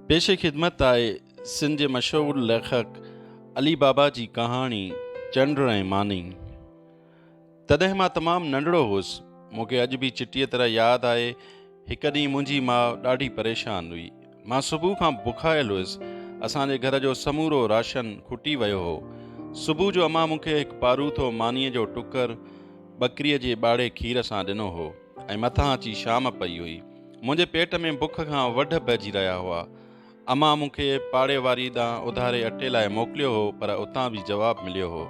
पेश ख़िदमत आहे सिंध जे मशहूरु लेखक अली बाबा जी कहाणी चंड ऐं मानी। तॾहिं मां तमामु नंढड़ो हुउसि। मूंखे अॼु बि चिटीअ तरह यादि आहे, हिकु ॾींहुं मुंहिंजी माउ ॾाढी परेशान हुई। मां सुबुह खां बुखायल हुयुसि। असांजे घर जो समूरो राशन खुटी वियो हो। सुबुह जो अमां मूंखे हिकु पारूथो मानीअ जो टुकर ॿकरीअ जे ॿाड़े खीर सां ॾिनो हो ऐं मथां अची शाम पई हुई। मुंहिंजे पेट में बुख खां वढ पइजी रहिया हुआ। अमां मूंखे पाड़े वारी ॾांहुं उधारे अटे लाइ मोकिलियो हो, पर उतां बि जवाबु मिलियो हो।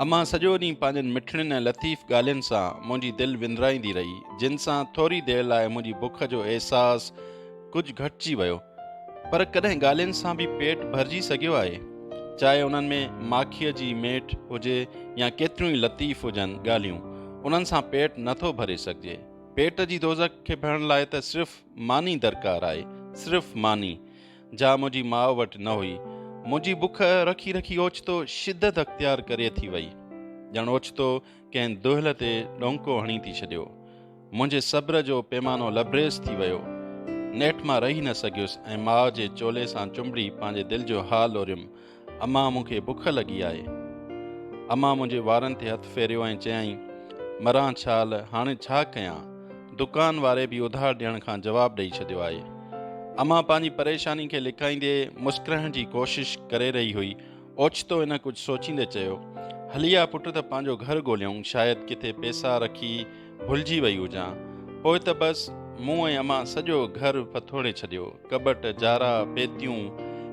अमां सॼो ॾींहुं पंहिंजनि मिठड़ियुनि ऐं लतीफ़ ॻाल्हियुनि सां मुंहिंजी दिलि विंदराईंदी रही, जिन सां थोरी देरि लाइ मुंहिंजी बुख जो अहसासु कुझु घटिजी वियो। पर कॾहिं ॻाल्हियुनि सां बि पेट भरिजी सघियो आहे, चाहे उन्हनि में माखीअ जी मेट हुजे या केतिरियूं ई लतीफ़ हुजनि ॻाल्हियूं, उन्हनि सां पेट नथो भरे सघिजे। पेट जी दोज़ख खे भरण लाइ त सिर्फ़ु मानी दरकारु आहे, सिर्फ़ु मानी। जा मुंहिंजी माउ वटि न हुई। मुंहिंजी बुख रखी रखी ओचितो शिदत अख़्तियार करे थी वई, ॼण ओचितो कंहिं दुहिल ते डोंको हणी थी छॾियो। मुंहिंजे सब्र जो पैमानो लबरेज़ थी वियो। नेठि मां रही न सघियुसि ऐं माउ जे चोले सां चुंबड़ी पंहिंजे दिलि जो हाल ओरियुमि। अमां, मूंखे बुख लॻी आहे। अमां मुंहिंजे वारनि ते हथु फेरियो ऐं चयाईं, मरां छाल, हाणे छा कयां? दुकान वारे बि उधार ॾियण खां जवाबु ॾेई छॾियो आहे। अमां पंहिंजी परेशानी खे लिकाईंदे मुस्कुराइण जी कोशिशि करे रही हुई। ओचितो हिन कुझु सोचींदे चयो, हली आ पुटु, त पंहिंजो घरु ॻोल्हियूं। शायदि किथे पैसा रखी भुलिजी वई हुजां। पोइ त बसि मूं ऐं अमां सॼो घरु पथोड़े छॾियो। कबट, जारा, पेतियूं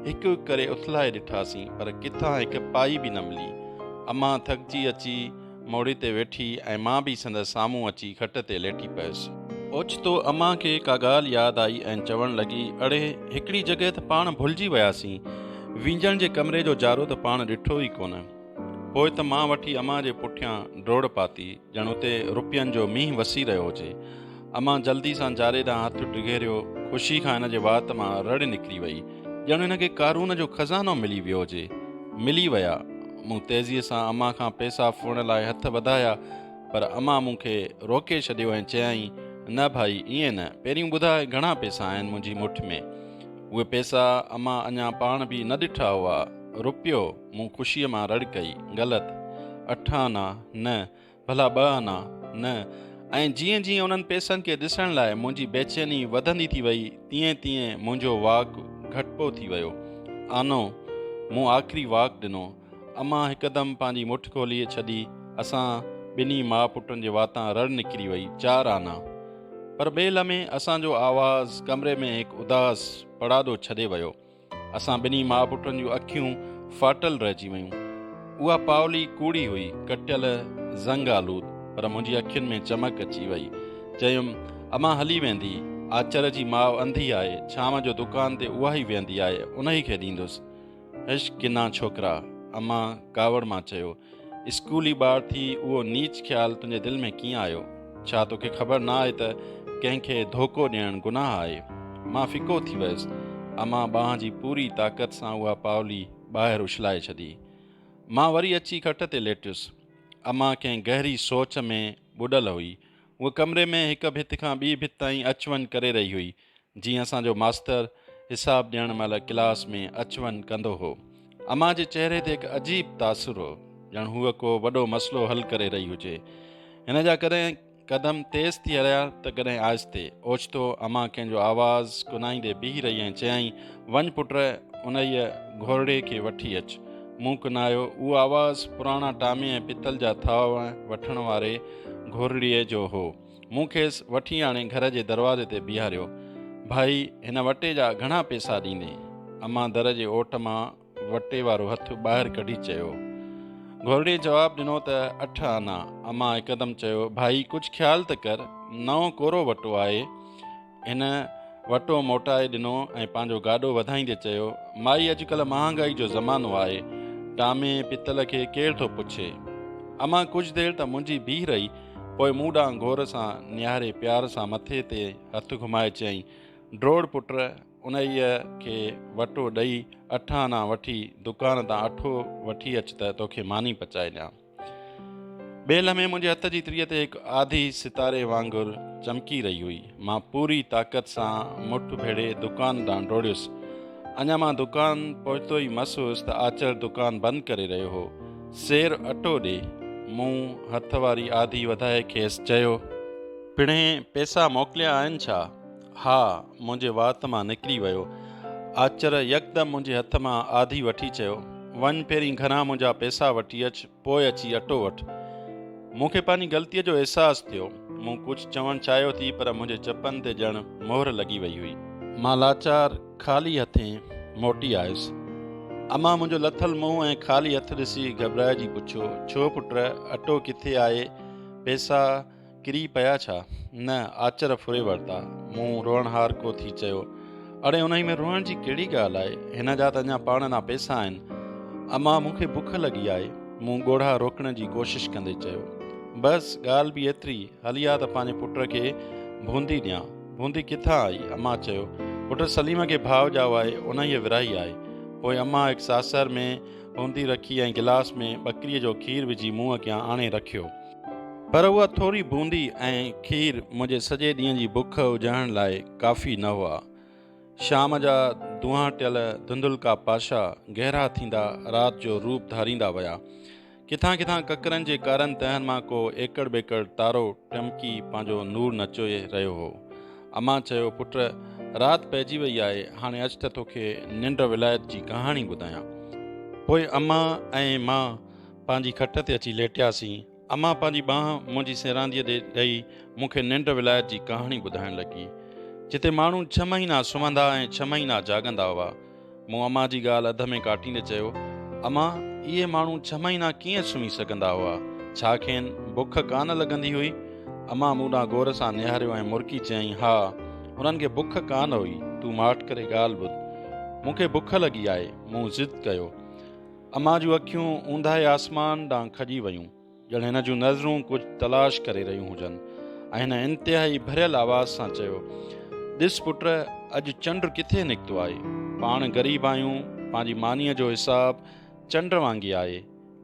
हिकु हिकु करे उथलाए ॾिठासीं, पर किथां हिकु पाई बि न मिली। अमां थकिजी अची मोड़ी ते वेठी ऐं मां बि संदसि साम्हूं अची खट ते लेटी पियसि। ओचितो अमां खे का ॻाल्हि यादि आई ऐं चवणु लॻी, अड़े, हिकिड़ी जॻहि त पाण भुलिजी वियासीं। वींजण जे कमरे जो जारो त पाण ॾिठो ई कोन। पोइ त मां वठी अमां जे पुठियां डोड़ पाती, ॼण उते रुपयनि जो मींहुं वसी रहियो हुजे। अमां जल्दी सां जारे ॾांहुं हथु डिघेरियो। ख़ुशी खां हिन जे वात मां रड़ निकिरी वई, ॼण हिनखे कारून जो खज़ानो मिली वियो हुजे। मिली विया। मूं तेज़ीअ सां अमां खां पैसा फुरण लाइ हथ वधाया, पर अमां मूंखे रोके छॾियो ऐं चयाईं, न भाई, ईअं न। पहिरियों ॿुधाए, घणा पैसा आहिनि मुंहिंजी मुठि में? उहे पैसा अमां अञा पाण बि न ॾिठा हुआ। रुपयो? मूं ख़ुशीअ मां रड़ कई। ग़लति। 8 आना? न। भला 2 आना? न। ऐं जीअं जीअं उन्हनि पैसनि खे ॾिसण लाइ मुंहिंजी बेचैनी वधंदी थी वई, तीअं तीअं मुंहिंजो वाक घटिपो थी वियो। आनो? मूं आख़िरी वाक ॾिनो। अमां हिकदमि पंहिंजी मुठि खोली छॾी। असां ॿिन्ही माउ पुटनि जे वातां रड़ निकिरी वई। 4 आना? पर ॿिए लम्हे असांजो आवाज़ु कमरे में हिकु उदास पड़ादो छॾे वियो। असां ॿिन्ही माउ पुटनि जूं अखियूं फाटल रहिजी वयूं। उहा पावली कूड़ी हुई, कटियल, ज़ंग आलूद, पर मुंहिंजी अखियुनि में चमक अची वई। चयुमि, अमां हली वेंदी। आचर जी माउ अंधी आहे। शाम जो दुकान ते उहा ई वेहंदी आहे, उन ई खे ॾींदुसि। इश्क किना छोकिरा, अमां कावड़ मां चयो। स्कूली ॿार थी उहो नीच ख़्यालु तुंहिंजे दिलि में कीअं आयो? छा तोखे ख़बर न आहे त कंहिंखे धोखो ॾियणु गुनाह आहे? मां फिको थी वियुसि। अमां बांह जी पूरी ताक़त सां उहा पावली ॿाहिरि उछलाए छॾी। मां वरी अची खट ते लेटियुसि। अमां कंहिं गहरी सोच में ॿुॾल हुई। उहा कमरे में हिकु भित खां ॿी भित ताईं अचु वञु करे रही हुई, जीअं असांजो मास्तर हिसाबु ॾियण महिल क्लास में अचु वञु कंदो हो। अमां जे चहिरे ते हिकु अजीब तासुरु हो, ॼण हूअ को वॾो मसइलो हल करे रही हुजे। हिन जा कॾहिं कदम तेज़ थी हलिया त कॾहिं आहिस्ते। ओचितो अमां कंहिंजो आवाज़ु कुनाईंदे बीही रही ऐं चयाईं, वञ पुट, उन घोरड़े खे वठी अचु। मूं कुनायो। उहो आवाज़ु पुराणा टामे ऐं पितल जा थाव वठण वारे घोरड़ीअ जो हो। मूं खेसि वठी आणे घर जे दरवाज़े ते बीहारियो। भाई, हिन वटे जा घणा पैसा ॾींदे? अमां दर जे ओट मां वटे वारो हथु ॿाहिरि कढी चयो। घोरड़ीअ जवाबु ॾिनो त 8 आना। अमां हिकदमि चयो, भाई, कुझु ख़्यालु त कर, नओं कोरो वटो आहे। हिन वटो मोटाए ॾिनो ऐं पंहिंजो गाॾो वधाईंदे चयो, माई, अॼुकल्ह महांगाई जो ज़मानो आहे, टामे पितल खे केरु थो पुछे? अमां कुझु देरि त मुंहिंजी बीह रही, पोइ मूं ॾांहुं गौर सां निहारे प्यार सां मथे ते हथु घुमाए चयईं, ड्रोड़ पुट, उन खे वटो ॾेई 8 आना वठी दुकान तां अठो वठी अच त तोखे मानी पचाए ॾियां। ॿिए लम्हे मुंहिंजे हथ जी त्रीअ ते हिकु आधी सितारे वांगुरु चमकी रही हुई। मां पूरी ताक़त सां मुठि भेड़े दुकान ॾांहुं डोड़ियुसि। अञा मां दुकान पहुतो ई मस हुउसि त आचर दुकान बंदि करे रहियो हो। सेर अटो ॾे। मूं हथ वारी आधी वधाए खेसि चयो, पिणे पैसा मोकिलिया आहिनि छा? हा, मुंहिंजे वात मां निकिरी वियो। आचर यकदमि मुंहिंजे हथ मां आधी वठी चयो, वञ पहिरीं घरां मुंहिंजा पैसा वठी अचु, पोइ अची अटो वठि। मूंखे पंहिंजी ग़लतीअ जो अहसासु थियो। मूं कुझु चवणु चाहियो थी, पर मुंहिंजे चपनि ते ॼण मोहर लॻी वई हुई। मां लाचार ख़ाली हथे मोटी आयुसि। अमां मुंहिंजो लथल मुंहुं ऐं ख़ाली हथ ॾिसी घबराइजी पुछियो, छो पुट, अटो किथे आहे? पैसा किरी पिया छा? न, आचर फुरे वरिता। मूं रोअण हार को थी चयो, अड़े उन में रोअण जी कहिड़ी ॻाल्हि आहे? हिन जा त अञा पाण ना पैसा आहिनि। अमां, मूंखे बुख लॻी आहे। मूं ॻोढ़ा रोकण जी कोशिशि कंदे चयो। बसि ॻाल्हि बि एतिरी, हली आ त पंहिंजे पुट खे बूंदी ॾियां। बूंदी किथां आई? अमां चयो, पुट सलीम खे भाउ ॼाओ आहे, उन ई विराई आहे। पोइ अमां हिकु सासर में बूंदी रखी ऐं गिलास में ॿकरीअ जो खीरु विझी मुंहुं अॻियां आणे रखियो। पर उहा थोरी बूंदी ऐं खीरु मुंहिंजे सॼे ॾींहं जी बुख उजाइण लाइ काफ़ी न हुआ। शाम जा दुहाटियल धुंधुलका पाशा गहरा थींदा राति जो रूप धारींदा विया। किथां किथां ककरनि जे कारनि तहनि मां को एकड़ बेकड़ तारो टमकी पंहिंजो नूर नचोए रहियो हो। अमां चयो, पुट, राति पइजी वई आहे, हाणे अचु त तोखे निंड विलायत जी कहाणी ॿुधायां। पोइ अमां ऐं मां पंहिंजी खट ते अची लेटियासीं। अमां पंहिंजी बांह मुंहिंजी सेरांदीअ ते ॾेई मूंखे निंड विलायत जी कहाणी ॿुधाइण लॻी, जिते माण्हू 6 महीना सुम्हंदा ऐं 6 महीना जाॻंदा हुआ। मूं अमां जी ॻाल्हि अध में काटींदे चयो, अमां, इहे माण्हू 6 महीना कीअं सुम्ही सघंदा हुआ? छा खेनि बुख कान लॻंदी हुई? अमां मूं ॾांहुं गौर सां निहारियो ऐं मुरकी चयईं, हा, हुननि खे बुख कान हुई। तूं माठ करे ॻाल्हि ॿुध। मूंखे बुख लॻी आहे, मूं ज़िद कयो। अमां जूं अखियूं ऊंदाहे आसमान ॾांहुं खॼी वयूं, ॼण हिन जूं नज़रूं कुझु तलाश करे रहियूं हुजनि, ऐं हिन इंतिहाई भरियल आवाज़ सां चयो, ॾिस पुट, अॼु चंड किथे निकितो आहे? पाण ग़रीब आहियूं, पंहिंजी मानीअ जो हिसाबु चंड वांगुरु आहे,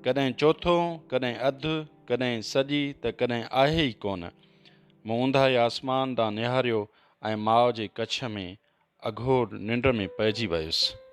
कॾहिं चोथों, कॾहिं अधु, कॾहिं सॼी, त कॾहिं आहे ई कोन। मूं ऊंदाहे आसमान ॾांहुं निहारियो ऐं माउ जे कछ में अघोर निंड में पइजी वियुसि।